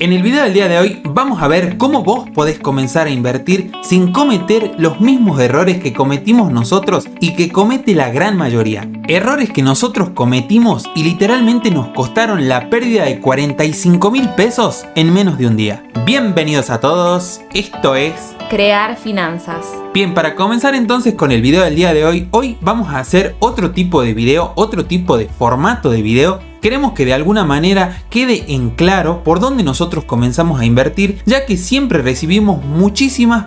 En el video del día de hoy vamos a ver cómo vos podés comenzar a invertir sin cometer los mismos errores que cometimos nosotros y que comete la gran mayoría. Errores que nosotros cometimos y literalmente nos costaron la pérdida de 45.000 pesos en menos de un día. Bienvenidos a todos, esto es Crear Finanzas. Bien, para comenzar entonces con el video del día de hoy vamos a hacer otro tipo de video, otro tipo de formato de video. Queremos que de alguna manera quede en claro por dónde nosotros comenzamos a invertir, ya que siempre recibimos muchísimas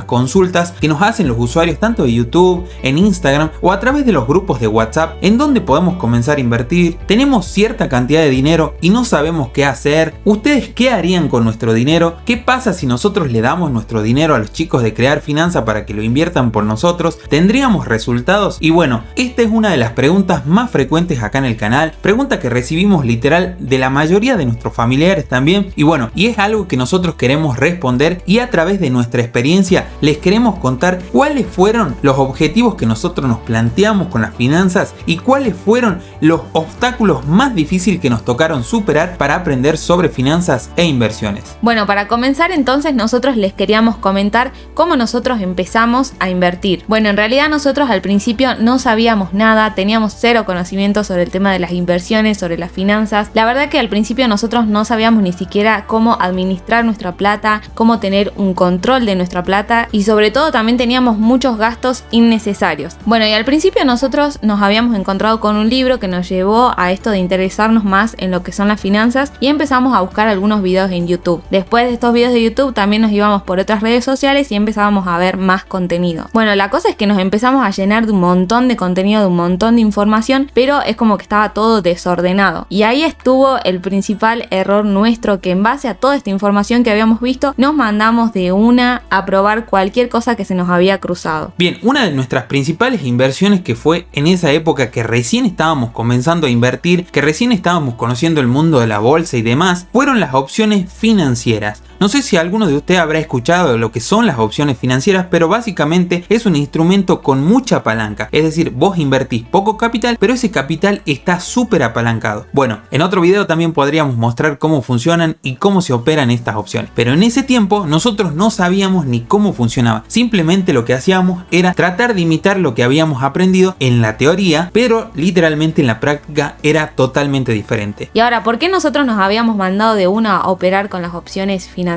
consultas que nos hacen los usuarios tanto de YouTube, en Instagram o a través de los grupos de WhatsApp en donde podemos comenzar a invertir. Tenemos cierta cantidad de dinero y no sabemos qué hacer. ¿Ustedes qué harían con nuestro dinero? ¿Qué pasa si nosotros le damos nuestro dinero a los chicos de Crear Finanzas para que lo inviertan por nosotros? ¿Tendríamos resultados? Y bueno, esta es una de las preguntas más frecuentes acá en el canal. Pregunta que recibimos literal de la mayoría de nuestros familiares también, y bueno, y es algo que nosotros queremos responder, y a través de nuestra experiencia les queremos contar cuáles fueron los objetivos que nosotros nos planteamos con las finanzas y cuáles fueron los obstáculos más difíciles que nos tocaron superar para aprender sobre finanzas e inversiones. Bueno, para comenzar entonces nosotros les queríamos comentar cómo nosotros empezamos a invertir. Bueno, en realidad nosotros al principio no sabíamos nada, teníamos cero conocimiento sobre el tema de las inversiones, sobre las finanzas. La verdad que al principio nosotros no sabíamos ni siquiera cómo administrar nuestra plata, cómo tener un control de nuestra plata y sobre todo también teníamos muchos gastos innecesarios. Bueno, y al principio nosotros nos habíamos encontrado con un libro que nos llevó a esto de interesarnos más en lo que son las finanzas y empezamos a buscar algunos videos en YouTube. Después de estos videos de YouTube también nos íbamos por otras redes sociales y empezábamos a ver más contenido. Bueno, la cosa es que nos empezamos a llenar de un montón de contenido, de un montón de información, pero es como que estaba todo desordenado. Y ahí estuvo el principal error nuestro, que en base a toda esta información que habíamos visto, nos mandamos de una a probar cualquier cosa que se nos había cruzado. Bien, una de nuestras principales inversiones, que fue en esa época que recién estábamos comenzando a invertir, que recién estábamos conociendo el mundo de la bolsa y demás, fueron las opciones financieras. No sé si alguno de ustedes habrá escuchado lo que son las opciones financieras, pero básicamente es un instrumento con mucha palanca. Es decir, vos invertís poco capital, pero ese capital está súper apalancado. Bueno, en otro video también podríamos mostrar cómo funcionan y cómo se operan estas opciones. Pero en ese tiempo nosotros no sabíamos ni cómo funcionaba. Simplemente lo que hacíamos era tratar de imitar lo que habíamos aprendido en la teoría, pero literalmente en la práctica era totalmente diferente. Y ahora, ¿por qué nosotros nos habíamos mandado de una a operar con las opciones financieras?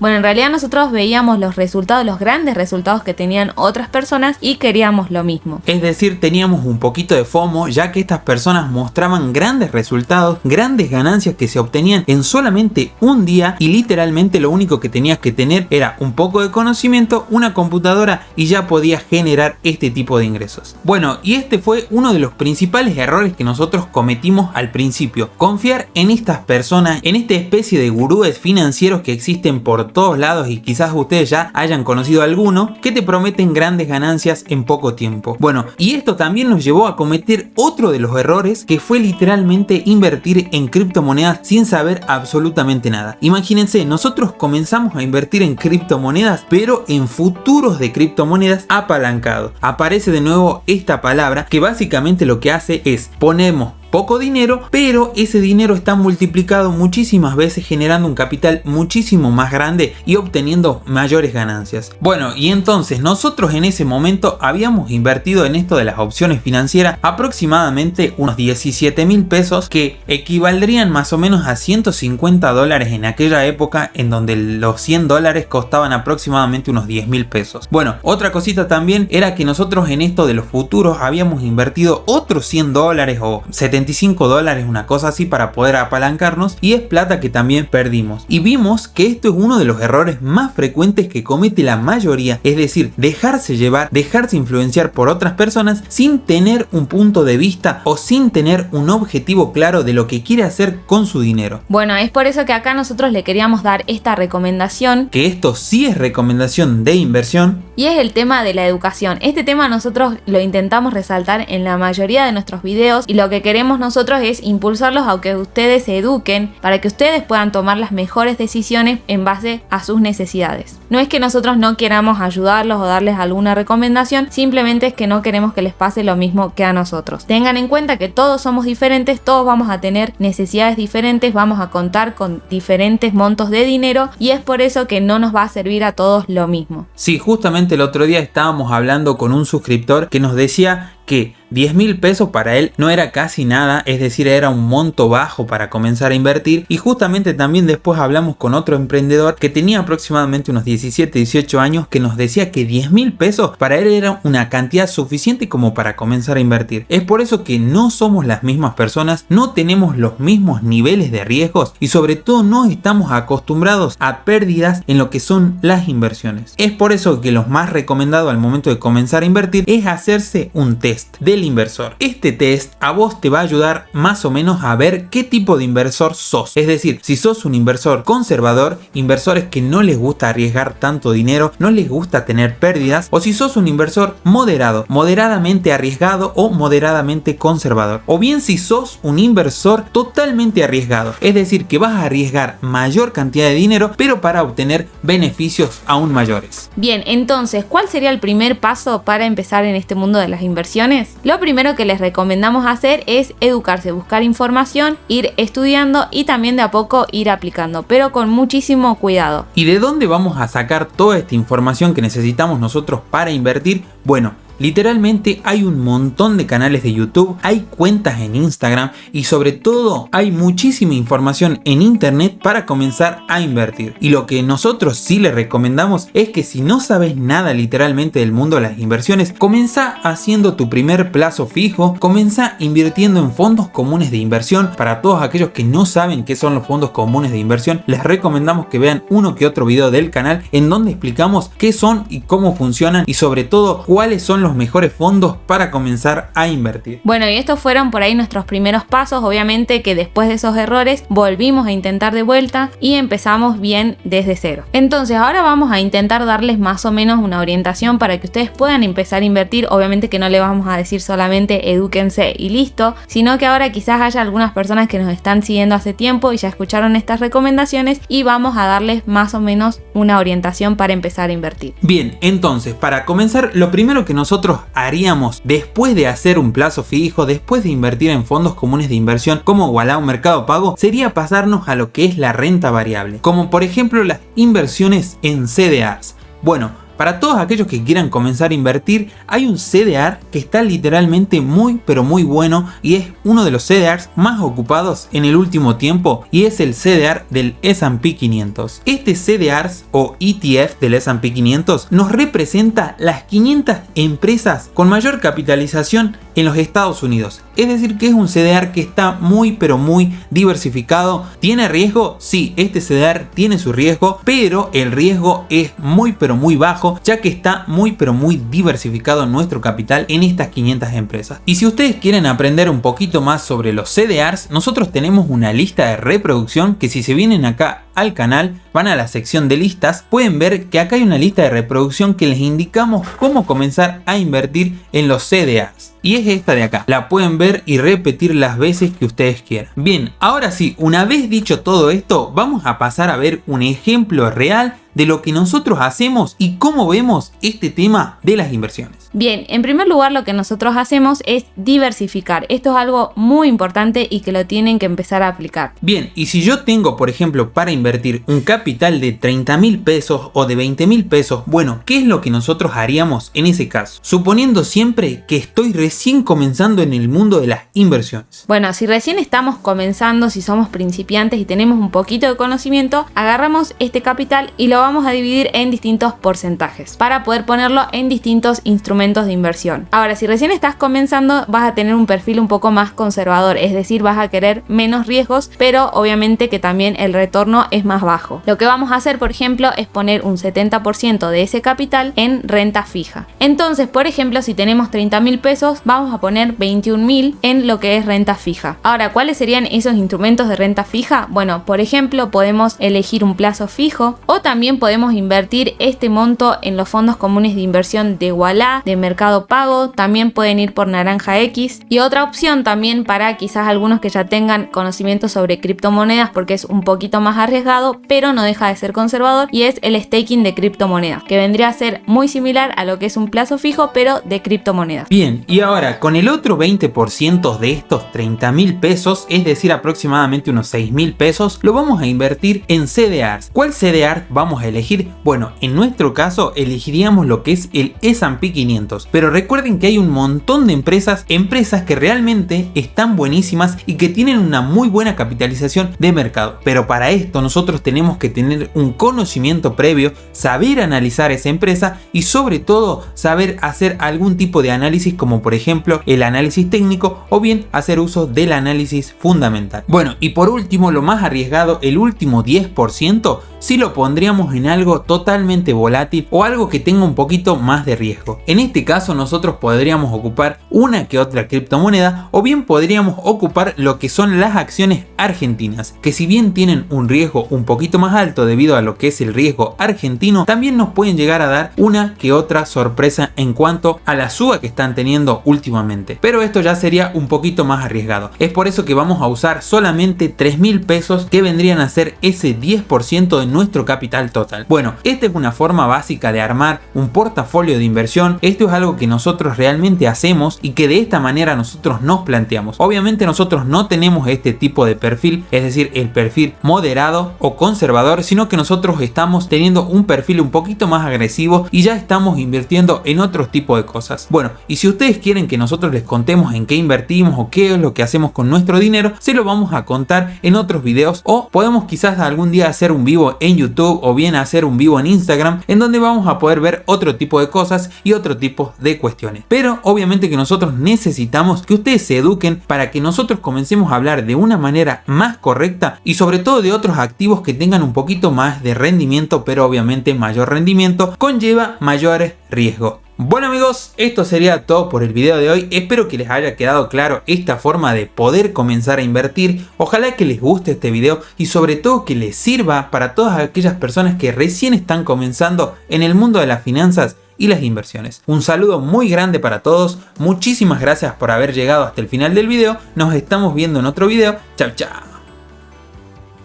Bueno, en realidad nosotros veíamos los resultados, los grandes resultados que tenían otras personas y queríamos lo mismo. Es decir, teníamos un poquito de FOMO, ya que estas personas mostraban grandes resultados, grandes ganancias que se obtenían en solamente un día, y literalmente lo único que tenías que tener era un poco de conocimiento, una computadora, y ya podías generar este tipo de ingresos. Bueno, y este fue uno de los principales errores que nosotros cometimos al principio: confiar en estas personas, en esta especie de gurúes financieros que existen por todos lados, y quizás ustedes ya hayan conocido alguno, que te prometen grandes ganancias en poco tiempo. Bueno, y esto también nos llevó a cometer otro de los errores, que fue literalmente invertir en criptomonedas sin saber absolutamente nada. Imagínense, nosotros comenzamos a invertir en criptomonedas, pero en futuros de criptomonedas apalancados. Aparece de nuevo esta palabra, que básicamente lo que hace es ponemos poco dinero, pero ese dinero está multiplicado muchísimas veces, generando un capital muchísimo más grande y obteniendo mayores ganancias. Bueno, y entonces nosotros en ese momento habíamos invertido en esto de las opciones financieras aproximadamente unos 17.000 pesos, que equivaldrían más o menos a 150 dólares en aquella época, en donde los 100 dólares costaban aproximadamente unos 10.000 pesos. Bueno, otra cosita también era que nosotros en esto de los futuros habíamos invertido otros 100 dólares o 75 dólares, una cosa así, para poder apalancarnos, y es plata que también perdimos. Y vimos que esto es uno de los errores más frecuentes que comete la mayoría, es decir, dejarse llevar, dejarse influenciar por otras personas sin tener un punto de vista o sin tener un objetivo claro de lo que quiere hacer con su dinero. Bueno, es por eso que acá nosotros le queríamos dar esta recomendación, que esto sí es recomendación de inversión, y es el tema de la educación. Este tema nosotros lo intentamos resaltar en la mayoría de nuestros videos, y lo que queremos nosotros es impulsarlos a que ustedes se eduquen para que ustedes puedan tomar las mejores decisiones en base a sus necesidades. No es que nosotros no queramos ayudarlos o darles alguna recomendación, simplemente es que no queremos que les pase lo mismo que a nosotros. Tengan en cuenta que todos somos diferentes, todos vamos a tener necesidades diferentes, vamos a contar con diferentes montos de dinero y es por eso que no nos va a servir a todos lo mismo. Sí, justamente el otro día estábamos hablando con un suscriptor que nos decía que 10.000 pesos para él no era casi nada, es decir, era un monto bajo para comenzar a invertir. Y justamente también después hablamos con otro emprendedor que tenía aproximadamente unos 17, 18 años, que nos decía que 10.000 pesos para él era una cantidad suficiente como para comenzar a invertir. Es por eso que no somos las mismas personas, no tenemos los mismos niveles de riesgos y sobre todo no estamos acostumbrados a pérdidas en lo que son las inversiones. Es por eso que lo más recomendado al momento de comenzar a invertir es hacerse un test del inversor. Este test a vos te va a ayudar más o menos a ver qué tipo de inversor sos. Es decir, si sos un inversor conservador, inversores que no les gusta arriesgar tanto dinero, no les gusta tener pérdidas, o si sos un inversor moderado, moderadamente arriesgado o moderadamente conservador. O bien si sos un inversor totalmente arriesgado, es decir, que vas a arriesgar mayor cantidad de dinero, pero para obtener beneficios aún mayores. Bien, entonces, ¿cuál sería el primer paso para empezar en este mundo de las inversiones? Lo primero que les recomendamos hacer es educarse, buscar información, ir estudiando y también de a poco ir aplicando, pero con muchísimo cuidado. ¿Y de dónde vamos a sacar toda esta información que necesitamos nosotros para invertir? Bueno, literalmente hay un montón de canales de YouTube, hay cuentas en Instagram y sobre todo hay muchísima información en internet para comenzar a invertir. Y lo que nosotros sí les recomendamos es que si no sabes nada literalmente del mundo de las inversiones, comienza haciendo tu primer plazo fijo, comienza invirtiendo en fondos comunes de inversión. Para todos aquellos que no saben qué son los fondos comunes de inversión, les recomendamos que vean uno que otro video del canal en donde explicamos qué son y cómo funcionan y sobre todo cuáles son los mejores fondos para comenzar a invertir. Bueno, y estos fueron por ahí nuestros primeros pasos. Obviamente que después de esos errores volvimos a intentar de vuelta y empezamos bien desde cero. Entonces ahora vamos a intentar darles más o menos una orientación para que ustedes puedan empezar a invertir. Obviamente que no le vamos a decir solamente edúquense y listo, sino que ahora quizás haya algunas personas que nos están siguiendo hace tiempo y ya escucharon estas recomendaciones y vamos a darles más o menos una orientación para empezar a invertir. Bien, entonces para comenzar, lo primero que nosotros haríamos después de hacer un plazo fijo, después de invertir en fondos comunes de inversión como Ualá o Mercado Pago, sería pasarnos a lo que es la renta variable, como por ejemplo las inversiones en CDRs. Bueno, para todos aquellos que quieran comenzar a invertir, hay un CDR que está literalmente muy pero muy bueno y es uno de los CDRs más ocupados en el último tiempo y es el CDR del S&P 500. Este CDR o ETF del S&P 500 nos representa las 500 empresas con mayor capitalización en los Estados Unidos. Es decir que es un CDR que está muy pero muy diversificado. ¿Tiene riesgo? Sí, este CDR tiene su riesgo, pero el riesgo es muy pero muy bajo, ya que está muy pero muy diversificado nuestro capital en estas 500 empresas. Y si ustedes quieren aprender un poquito más sobre los CDRs, nosotros tenemos una lista de reproducción que si se vienen acá al canal, van a la sección de listas, pueden ver que acá hay una lista de reproducción que les indicamos cómo comenzar a invertir en los CDRs. Y es esta de acá, la pueden ver y repetir las veces que ustedes quieran. Bien, ahora sí, una vez dicho todo esto, vamos a pasar a ver un ejemplo real de lo que nosotros hacemos y cómo vemos este tema de las inversiones. Bien, en primer lugar lo que nosotros hacemos es diversificar. Esto es algo muy importante y que lo tienen que empezar a aplicar. Bien, y si yo tengo, por ejemplo, para invertir un capital de 30.000 pesos o de 20.000 pesos, bueno, ¿qué es lo que nosotros haríamos en ese caso? Suponiendo siempre que estoy recién comenzando en el mundo de las inversiones. Bueno, si recién estamos comenzando, si somos principiantes y tenemos un poquito de conocimiento, agarramos este capital y lo vamos a dividir en distintos porcentajes para poder ponerlo en distintos instrumentos de inversión. Ahora, si recién estás comenzando, vas a tener un perfil un poco más conservador, es decir, vas a querer menos riesgos, pero obviamente que también el retorno es más bajo. Lo que vamos a hacer, por ejemplo, es poner un 70% de ese capital en renta fija. Entonces, por ejemplo, si tenemos 30.000 pesos, vamos a poner 21.000 en lo que es renta fija. Ahora, ¿cuáles serían esos instrumentos de renta fija? Bueno, por ejemplo, podemos elegir un plazo fijo o también también podemos invertir este monto en los fondos comunes de inversión de Ualá, de Mercado Pago, también pueden ir por Naranja X. Y otra opción también para quizás algunos que ya tengan conocimiento sobre criptomonedas, porque es un poquito más arriesgado, pero no deja de ser conservador, y es el staking de criptomonedas, que vendría a ser muy similar a lo que es un plazo fijo, pero de criptomonedas. Bien, y ahora con el otro 20% de estos 30.000 pesos, es decir, aproximadamente unos 6.000 pesos, lo vamos a invertir en CDRs. ¿Cuál CDR vamos a elegir? Bueno, en nuestro caso elegiríamos lo que es el S&P 500, pero recuerden que hay un montón de empresas que realmente están buenísimas y que tienen una muy buena capitalización de mercado, pero para esto nosotros tenemos que tener un conocimiento previo, saber analizar esa empresa y sobre todo saber hacer algún tipo de análisis, como por ejemplo el análisis técnico o bien hacer uso del análisis fundamental. Bueno, y por último, lo más arriesgado, el último 10%, si lo pondríamos en algo totalmente volátil o algo que tenga un poquito más de riesgo. En este caso nosotros podríamos ocupar una que otra criptomoneda o bien podríamos ocupar lo que son las acciones argentinas, que si bien tienen un riesgo un poquito más alto debido a lo que es el riesgo argentino, también nos pueden llegar a dar una que otra sorpresa en cuanto a la suba que están teniendo últimamente, pero esto ya sería un poquito más arriesgado. Es por eso que vamos a usar solamente 3.000 pesos, que vendrían a ser ese 10% de nuestro capital total. Bueno, esta es una forma básica de armar un portafolio de inversión. Esto es algo que nosotros realmente hacemos y que de esta manera nosotros nos planteamos. Obviamente nosotros no tenemos este tipo de perfil, es decir, el perfil moderado o conservador, sino que nosotros estamos teniendo un perfil un poquito más agresivo y ya estamos invirtiendo en otros tipos de cosas. Bueno, y si ustedes quieren que nosotros les contemos en qué invertimos o qué es lo que hacemos con nuestro dinero, se lo vamos a contar en otros videos, o podemos quizás algún día hacer un vivo en YouTube o bien hacer un vivo en Instagram, en donde vamos a poder ver otro tipo de cosas y otro tipo de cuestiones. Pero obviamente que nosotros necesitamos que ustedes se eduquen para que nosotros comencemos a hablar de una manera más correcta y sobre todo de otros activos que tengan un poquito más de rendimiento, pero obviamente mayor rendimiento conlleva mayores riesgos. Bueno amigos, esto sería todo por el video de hoy. Espero que les haya quedado claro esta forma de poder comenzar a invertir. Ojalá que les guste este video y sobre todo que les sirva para todas aquellas personas que recién están comenzando en el mundo de las finanzas y las inversiones. Un saludo muy grande para todos. Muchísimas gracias por haber llegado hasta el final del video. Nos estamos viendo en otro video. Chao, chao.